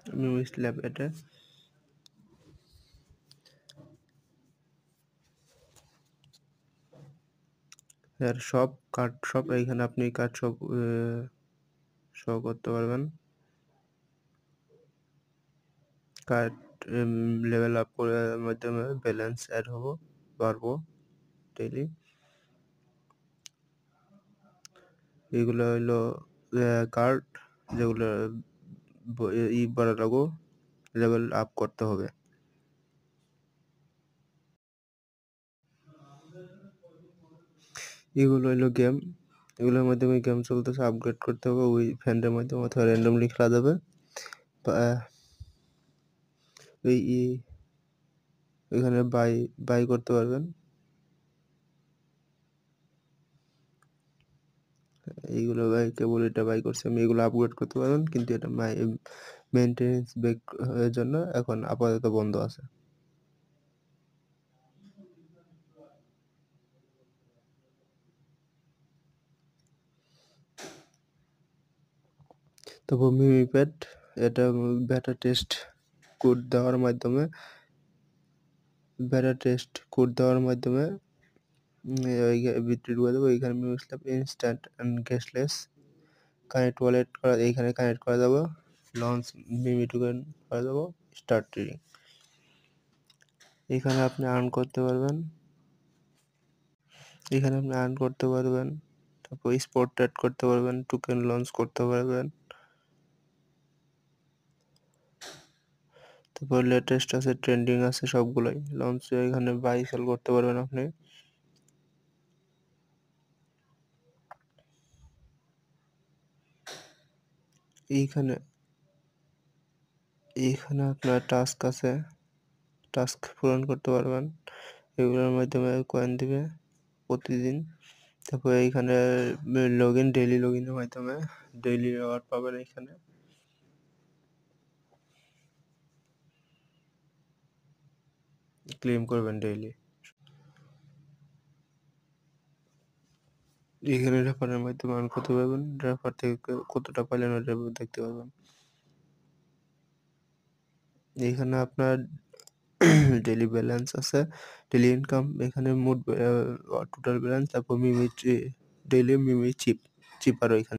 মিমি slab এটা এর সব কার্ড সব এইখানে আপনি কার্ড সব শো করতে পারবেন। কার্ড লেভেল আপ করার মাধ্যমে ব্যালেন্স অ্যাড পারবো ডেইলি। এগুলো হইলো কার্ড যেগুলো বাড়া লাগো লেভেল আপ করতে হবে। এগুলো হইলো গেম, এগুলোর মাধ্যমে গেম চলতেছে, আপগ্রেড করতে হবে ওই ফ্যান্ডের মাধ্যমে অথবা র্যান্ডমলি খেলা যাবে। এখানে বাই করতে পারবেন। এইগুলো কেবল এটা বাই করছি আমি, এগুলো আপগ্রেড করতে পারবেন, কিন্তু এটা মেনটেনেন্স ব্যাক এর জন্য এখন আপাতত বন্ধ আছে। তারপর মিমিপ্যাড, এটা বেটা টেস্ট কোড দেওয়ার মাধ্যমে ভিতরে ঢুকে দেবো। এইখানে মিউস্ল্যাব ইনস্ট্যান্ট অ্যান্ড গ্যাসলেস কানেক্ট ওয়ালেট করা, এইখানে কানেক্ট করে দেবো। লঞ্চ মিমি টোকেন করে দেবো, স্টার্ট ট্রেডিং। এখানে আপনি আর্ন করতে পারবেন, তারপর স্পট ট্রেড করতে পারবেন, টোকেন লঞ্চ করতে পারবেন। তারপর লেটেস্ট আছে, ট্রেন্ডিং আছে, সবগুলোই লঞ্চ। এখানে বাই সেল করতে পারবেন আপনি। এইখানে আপনার টাস্ক আছে, টাস্ক পূরণ করতে পারবেন, এগুলোর মাধ্যমে কয়েন দিবে প্রতিদিন। তারপরে এইখানে ডেইলি লগ ইনের মাধ্যমে ডেইলি রিওয়ার্ড পাবেন। এইখানে ক্লেম করবেন ডেইলি। এখানে রেফারের মাধ্যমে আর্ন করতে পারবেন, রেফার থেকে কতটা পাইলেন ওটা দেখতে পারবেন। এখানে আপনার ডেইলি ব্যালেন্স আছে, ডেইলি ইনকাম, এখানে মোট টোটাল ব্যালেন্স, তারপর ডেইলি মিমি চিপার ওইখানে